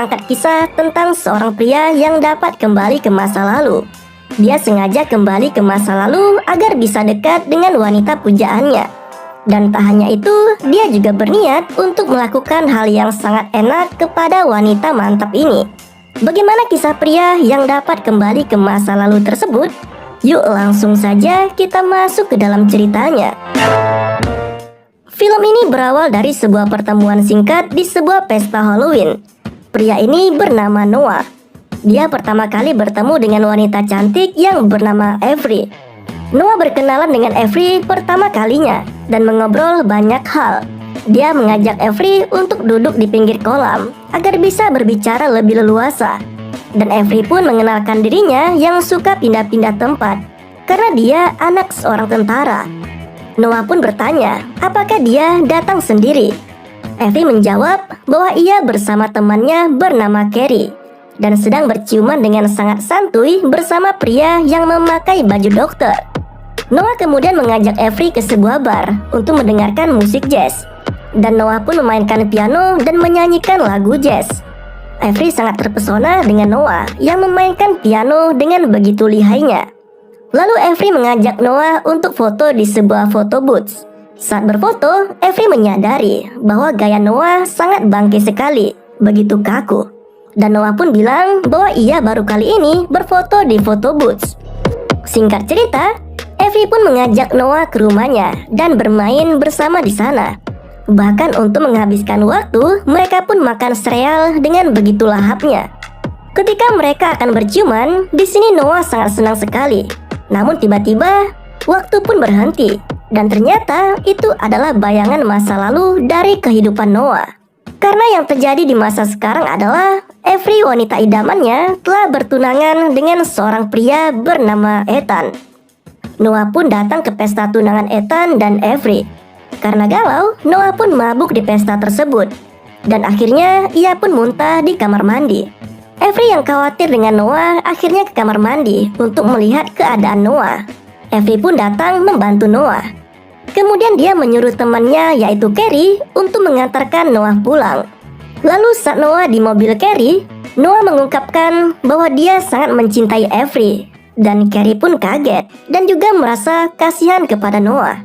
mengangkat kisah tentang seorang pria yang dapat kembali ke masa lalu. Dia sengaja kembali ke masa lalu agar bisa dekat dengan wanita pujaannya. Dan tak hanya itu, dia juga berniat untuk melakukan hal yang sangat enak kepada wanita mantap ini. Bagaimana kisah pria yang dapat kembali ke masa lalu tersebut? Yuk langsung saja kita masuk ke dalam ceritanya. Film ini berawal dari sebuah pertemuan singkat di sebuah pesta Halloween. Pria ini bernama Noah. Dia pertama kali bertemu dengan wanita cantik yang bernama Avery. Noah berkenalan dengan Avery pertama kalinya dan mengobrol banyak hal. Dia mengajak Avery untuk duduk di pinggir kolam agar bisa berbicara lebih leluasa. Dan Avery pun mengenalkan dirinya yang suka pindah-pindah tempat karena dia anak seorang tentara. Noah pun bertanya apakah dia datang sendiri. Avery menjawab bahwa ia bersama temannya bernama Carrie dan sedang berciuman dengan sangat santuy bersama pria yang memakai baju dokter. Noah kemudian mengajak Avery ke sebuah bar untuk mendengarkan musik jazz. Dan Noah pun memainkan piano dan menyanyikan lagu jazz. Avery sangat terpesona dengan Noah yang memainkan piano dengan begitu lihainya. Lalu Avery mengajak Noah untuk foto di sebuah photo booth. Saat berfoto, Avery menyadari bahwa gaya Noah sangat bangke sekali, begitu kaku. Dan Noah pun bilang bahwa ia baru kali ini berfoto di photo booth. Singkat cerita, Avery pun mengajak Noah ke rumahnya dan bermain bersama di sana. Bahkan untuk menghabiskan waktu, mereka pun makan sereal dengan begitu lahapnya. Ketika mereka akan berciuman, di sini Noah sangat senang sekali. Namun tiba-tiba, waktu pun berhenti. Dan ternyata itu adalah bayangan masa lalu dari kehidupan Noah. Karena yang terjadi di masa sekarang adalah Avery, wanita idamannya, telah bertunangan dengan seorang pria bernama Ethan. Noah pun datang ke pesta tunangan Ethan dan Avery. Karena galau, Noah pun mabuk di pesta tersebut. Dan akhirnya ia pun muntah di kamar mandi. Avery yang khawatir dengan Noah akhirnya ke kamar mandi untuk melihat keadaan Noah. Avery pun datang membantu Noah. Kemudian dia menyuruh temannya yaitu Carrie untuk mengantarkan Noah pulang. Lalu saat Noah di mobil Carrie, Noah mengungkapkan bahwa dia sangat mencintai Avery. Dan Carrie pun kaget dan juga merasa kasihan kepada Noah.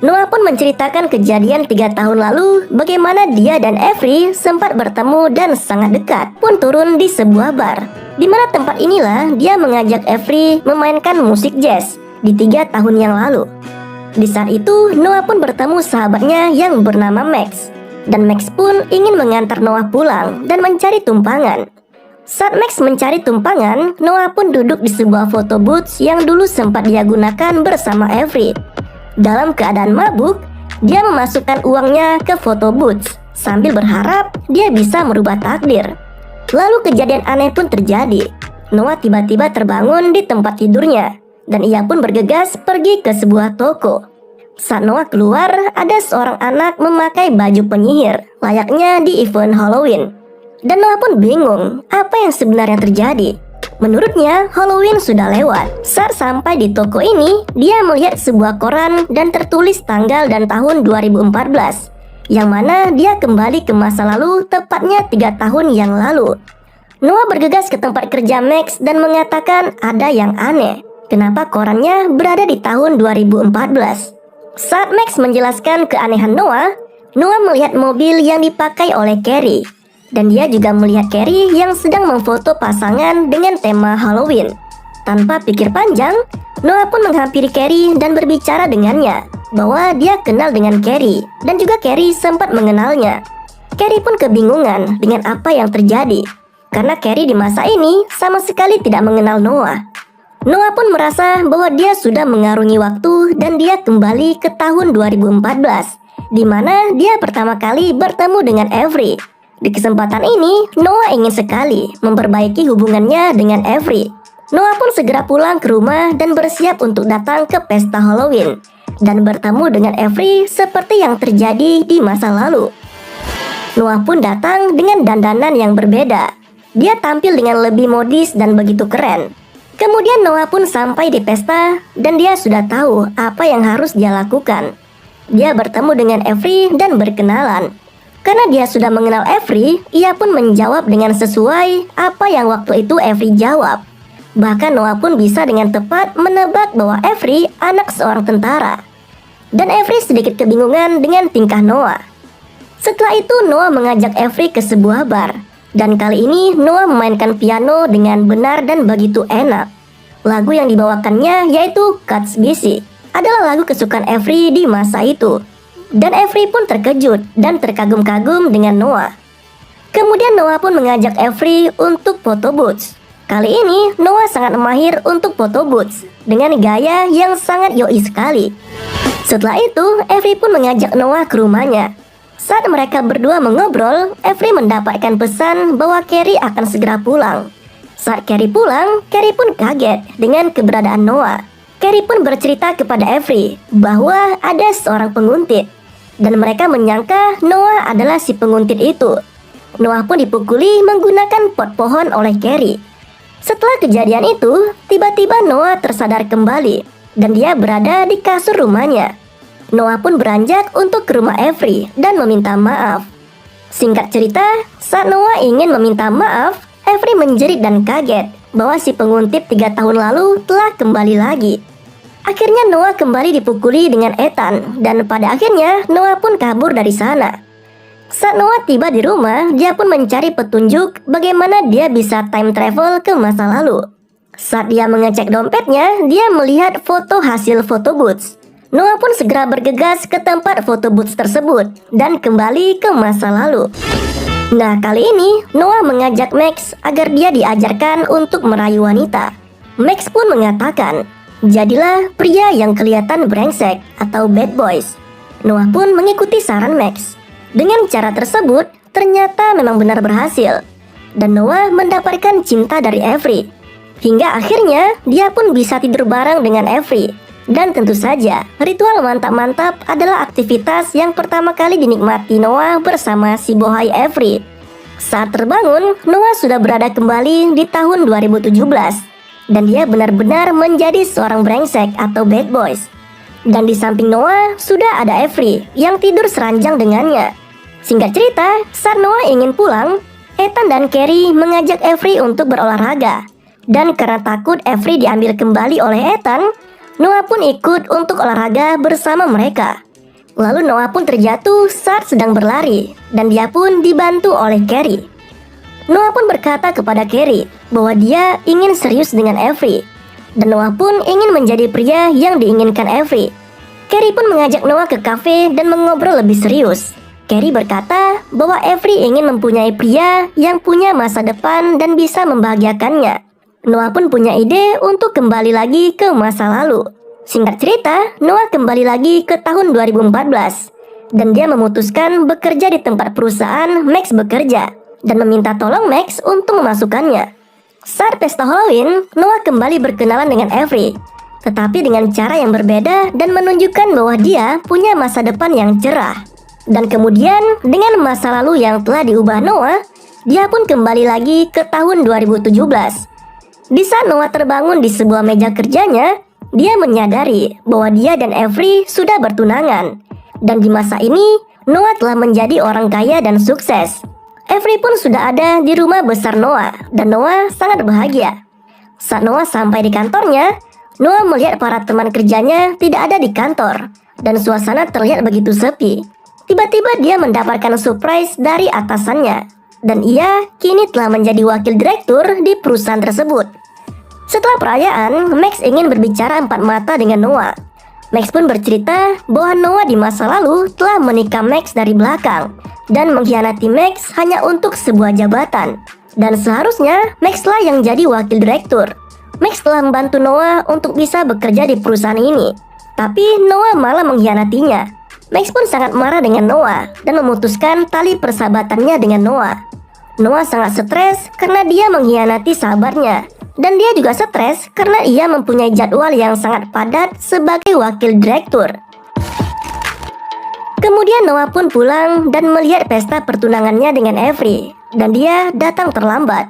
Noah pun menceritakan kejadian 3 tahun lalu bagaimana dia dan Avery sempat bertemu dan sangat dekat pun turun di sebuah bar. Di mana tempat inilah dia mengajak Avery memainkan musik jazz di 3 tahun yang lalu. Di saat itu Noah pun bertemu sahabatnya yang bernama Max. Dan Max pun ingin mengantar Noah pulang dan mencari tumpangan. Saat Max mencari tumpangan, Noah pun duduk di sebuah photo booth yang dulu sempat dia gunakan bersama Avery. Dalam keadaan mabuk, dia memasukkan uangnya ke photo booth sambil berharap dia bisa merubah takdir. Lalu kejadian aneh pun terjadi. Noah tiba-tiba terbangun di tempat tidurnya dan ia pun bergegas pergi ke sebuah toko. Saat Noah keluar, ada seorang anak memakai baju penyihir layaknya di event Halloween. Dan Noah pun bingung apa yang sebenarnya terjadi. Menurutnya, Halloween sudah lewat. Saat sampai di toko ini, dia melihat sebuah koran dan tertulis tanggal dan tahun 2014, yang mana dia kembali ke masa lalu tepatnya 3 tahun yang lalu. Noah bergegas ke tempat kerja Max dan mengatakan ada yang aneh. Kenapa korannya berada di tahun 2014? Saat Max menjelaskan keanehan Noah melihat mobil yang dipakai oleh Carrie. Dan dia juga melihat Carrie yang sedang memfoto pasangan dengan tema Halloween. Tanpa pikir panjang, Noah pun menghampiri Carrie dan berbicara dengannya bahwa dia kenal dengan Carrie dan juga Carrie sempat mengenalnya. Carrie pun kebingungan dengan apa yang terjadi karena Carrie di masa ini sama sekali tidak mengenal Noah. Noah pun merasa bahwa dia sudah mengarungi waktu dan dia kembali ke tahun 2014, di mana dia pertama kali bertemu dengan Avery. Di kesempatan ini, Noah ingin sekali memperbaiki hubungannya dengan Avery. Noah pun segera pulang ke rumah dan bersiap untuk datang ke pesta Halloween dan bertemu dengan Avery seperti yang terjadi di masa lalu. Noah pun datang dengan dandanan yang berbeda. Dia tampil dengan lebih modis dan begitu keren. Kemudian Noah pun sampai di pesta dan dia sudah tahu apa yang harus dia lakukan. Dia bertemu dengan Avery dan berkenalan. Karena dia sudah mengenal Avery, ia pun menjawab dengan sesuai apa yang waktu itu Avery jawab. Bahkan Noah pun bisa dengan tepat menebak bahwa Avery anak seorang tentara. Dan Avery sedikit kebingungan dengan tingkah Noah. Setelah itu Noah mengajak Avery ke sebuah bar. Dan kali ini Noah memainkan piano dengan benar dan begitu enak. Lagu yang dibawakannya yaitu Cuts Busy, adalah lagu kesukaan Avery di masa itu. Dan Avery pun terkejut dan terkagum-kagum dengan Noah. Kemudian Noah pun mengajak Avery untuk foto booth. Kali ini Noah sangat mahir untuk foto booth dengan gaya yang sangat yoi sekali. Setelah itu Avery pun mengajak Noah ke rumahnya. Saat mereka berdua mengobrol, Avery mendapatkan pesan bahwa Carrie akan segera pulang. Saat Carrie pulang, Carrie pun kaget dengan keberadaan Noah. Carrie pun bercerita kepada Avery bahwa ada seorang penguntit. Dan mereka menyangka Noah adalah si penguntit itu. Noah pun dipukuli menggunakan pot pohon oleh Carrie. Setelah kejadian itu, tiba-tiba Noah tersadar kembali dan dia berada di kasur rumahnya. Noah pun beranjak untuk ke rumah Avery dan meminta maaf. Singkat cerita, saat Noah ingin meminta maaf, Avery menjerit dan kaget bahwa si penguntit 3 tahun lalu telah kembali lagi. Akhirnya Noah kembali dipukuli dengan Ethan dan pada akhirnya Noah pun kabur dari sana. Saat Noah tiba di rumah, dia pun mencari petunjuk bagaimana dia bisa time travel ke masa lalu. Saat dia mengecek dompetnya, dia melihat foto hasil foto booth. Noah pun segera bergegas ke tempat foto booth tersebut dan kembali ke masa lalu. Nah, kali ini Noah mengajak Max agar dia diajarkan untuk merayu wanita. Max pun mengatakan, "Jadilah pria yang kelihatan brengsek atau bad boys." Noah pun mengikuti saran Max. Dengan cara tersebut, ternyata memang benar berhasil. Dan Noah mendapatkan cinta dari Avery. Hingga akhirnya, dia pun bisa tidur bareng dengan Avery. Dan tentu saja, ritual mantap-mantap adalah aktivitas yang pertama kali dinikmati Noah bersama si bohai Avery. Saat terbangun, Noah sudah berada kembali di tahun 2017. Dan dia benar-benar menjadi seorang brengsek atau bad boys. Dan di samping Noah, sudah ada Avery yang tidur seranjang dengannya. Singkat cerita, saat Noah ingin pulang, Ethan dan Carrie mengajak Avery untuk berolahraga. Dan karena takut Avery diambil kembali oleh Ethan, Noah pun ikut untuk olahraga bersama mereka. Lalu Noah pun terjatuh saat sedang berlari, dan dia pun dibantu oleh Carrie. Noah pun berkata kepada Carrie bahwa dia ingin serius dengan Avery. Dan Noah pun ingin menjadi pria yang diinginkan Avery. Carrie pun mengajak Noah ke kafe dan mengobrol lebih serius. Carrie berkata bahwa Avery ingin mempunyai pria yang punya masa depan dan bisa membahagiakannya. Noah pun punya ide untuk kembali lagi ke masa lalu. Singkat cerita, Noah kembali lagi ke tahun 2014. Dan dia memutuskan bekerja di tempat perusahaan Max bekerja. Dan meminta tolong Max untuk memasukkannya. Saat pesta Halloween, Noah kembali berkenalan dengan Avery, tetapi dengan cara yang berbeda dan menunjukkan bahwa dia punya masa depan yang cerah. Dan kemudian, dengan masa lalu yang telah diubah Noah, dia pun kembali lagi ke tahun 2017. Di saat Noah terbangun di sebuah meja kerjanya, dia menyadari bahwa dia dan Avery sudah bertunangan. Dan di masa ini, Noah telah menjadi orang kaya dan sukses. Avery pun sudah ada di rumah besar Noah, dan Noah sangat bahagia. Saat Noah sampai di kantornya, Noah melihat para teman kerjanya tidak ada di kantor, dan suasana terlihat begitu sepi. Tiba-tiba dia mendapatkan surprise dari atasannya, dan ia kini telah menjadi wakil direktur di perusahaan tersebut. Setelah perayaan, Max ingin berbicara empat mata dengan Noah. Max pun bercerita bahwa Noah di masa lalu telah menikah Max dari belakang dan mengkhianati Max hanya untuk sebuah jabatan. Dan seharusnya Max lah yang jadi wakil direktur. Max telah membantu Noah untuk bisa bekerja di perusahaan ini, tapi Noah malah mengkhianatinya. Max pun sangat marah dengan Noah dan memutuskan tali persahabatannya dengan Noah. Noah sangat stres karena dia mengkhianati sahabatnya. Dan dia juga stres karena ia mempunyai jadwal yang sangat padat sebagai wakil direktur. Kemudian Noah pun pulang dan melihat pesta pertunangannya dengan Avery, dan dia datang terlambat.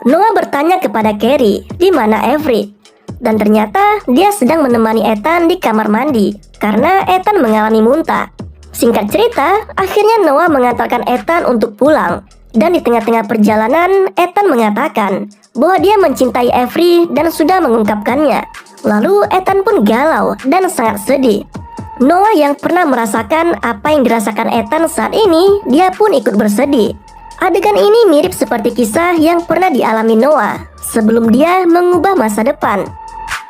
Noah bertanya kepada Carrie, di mana Avery? Dan ternyata dia sedang menemani Ethan di kamar mandi karena Ethan mengalami muntah. Singkat cerita, akhirnya Noah mengantarkan Ethan untuk pulang. Dan di tengah-tengah perjalanan, Ethan mengatakan bahwa dia mencintai Avery dan sudah mengungkapkannya. Lalu Ethan pun galau dan sangat sedih. Noah yang pernah merasakan apa yang dirasakan Ethan saat ini, dia pun ikut bersedih. Adegan ini mirip seperti kisah yang pernah dialami Noah sebelum dia mengubah masa depan.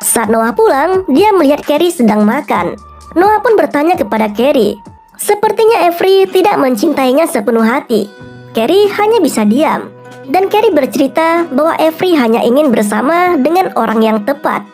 Saat Noah pulang, dia melihat Carrie sedang makan. Noah pun bertanya kepada Carrie. Sepertinya Avery tidak mencintainya sepenuh hati. Carrie hanya bisa diam. Dan Carrie bercerita bahwa Avery hanya ingin bersama dengan orang yang tepat.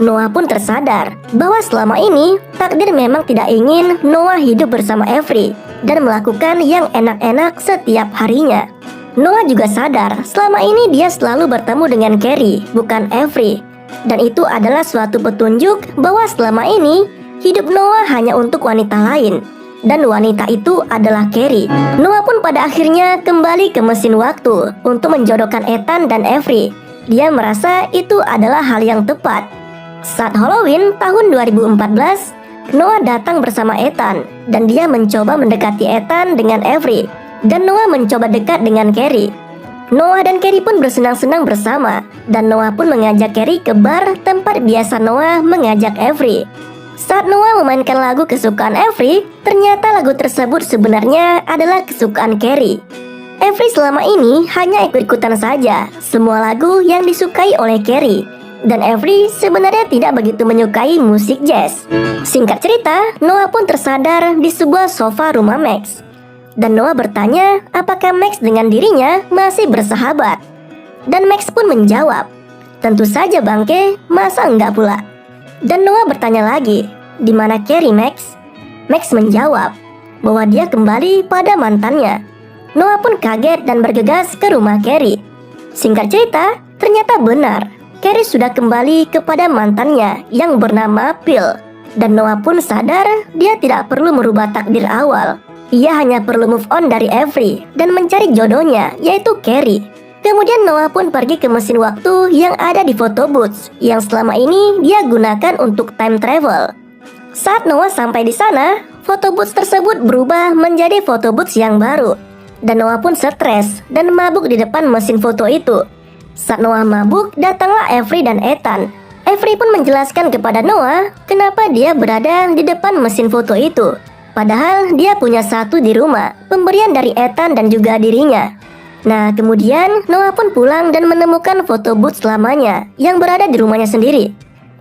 Noah pun tersadar bahwa selama ini takdir memang tidak ingin Noah hidup bersama Avery dan melakukan yang enak-enak setiap harinya. Noah juga sadar selama ini dia selalu bertemu dengan Carrie, bukan Avery. Dan itu adalah suatu petunjuk bahwa selama ini hidup Noah hanya untuk wanita lain. Dan wanita itu adalah Carrie. Noah pun pada akhirnya kembali ke mesin waktu untuk menjodohkan Ethan dan Avery. Dia merasa itu adalah hal yang tepat. Saat Halloween tahun 2014, Noah datang bersama Ethan dan dia mencoba mendekati Ethan dengan Avery. Dan Noah mencoba dekat dengan Carrie. Noah dan Carrie pun bersenang-senang bersama. Dan Noah pun mengajak Carrie ke bar tempat biasa Noah mengajak Avery. Saat Noah memainkan lagu kesukaan Avery, ternyata lagu tersebut sebenarnya adalah kesukaan Carrie. Avery selama ini hanya ikut-ikutan saja semua lagu yang disukai oleh Carrie. Dan Avery sebenarnya tidak begitu menyukai musik jazz. Singkat cerita, Noah pun tersadar di sebuah sofa rumah Max. Dan Noah bertanya apakah Max dengan dirinya masih bersahabat. Dan Max pun menjawab, "Tentu saja bangke, masa enggak pula?" Dan Noah bertanya lagi, "Di mana Carrie, Max?" Max menjawab bahwa dia kembali pada mantannya. Noah pun kaget dan bergegas ke rumah Carrie. Singkat cerita, ternyata benar. Carrie sudah kembali kepada mantannya yang bernama Phil. Dan Noah pun sadar dia tidak perlu merubah takdir awal. Ia hanya perlu move on dari Avery dan mencari jodohnya, yaitu Carrie. Kemudian Noah pun pergi ke mesin waktu yang ada di photo booth yang selama ini dia gunakan untuk time travel. Saat Noah sampai di sana, photo booth tersebut berubah menjadi photo booth yang baru. Dan Noah pun stres dan mabuk di depan mesin foto itu. Saat Noah mabuk, datanglah Avery dan Ethan. Avery pun menjelaskan kepada Noah kenapa dia berada di depan mesin foto itu. Padahal dia punya satu di rumah, pemberian dari Ethan dan juga dirinya. Nah, kemudian Noah pun pulang dan menemukan foto booth lamanya yang berada di rumahnya sendiri.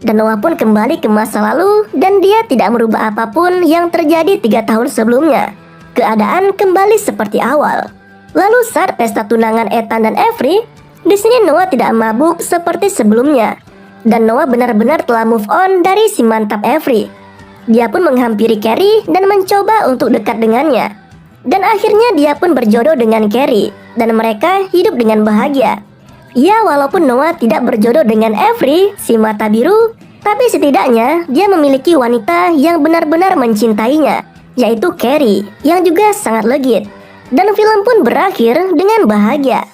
Dan Noah pun kembali ke masa lalu dan dia tidak merubah apapun yang terjadi 3 tahun sebelumnya. Keadaan kembali seperti awal. Lalu saat pesta tunangan Ethan dan Avery, di sini Noah tidak mabuk seperti sebelumnya. Dan Noah benar-benar telah move on dari si mantap Avery. Dia pun menghampiri Carrie dan mencoba untuk dekat dengannya. Dan akhirnya dia pun berjodoh dengan Carrie. Dan mereka hidup dengan bahagia. Ya, walaupun Noah tidak berjodoh dengan Avery, si mata biru, tapi setidaknya dia memiliki wanita yang benar-benar mencintainya, yaitu Carrie, yang juga sangat legit. Dan film pun berakhir dengan bahagia.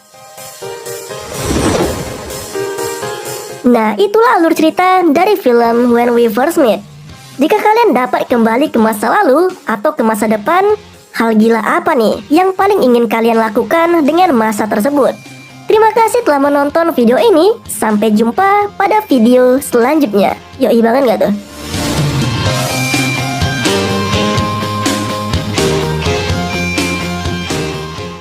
Nah, itulah alur cerita dari film When We First Met. Jika kalian dapat kembali ke masa lalu atau ke masa depan, hal gila apa nih yang paling ingin kalian lakukan dengan masa tersebut? Terima kasih telah menonton video ini. Sampai jumpa pada video selanjutnya. Yoi banget gak tuh?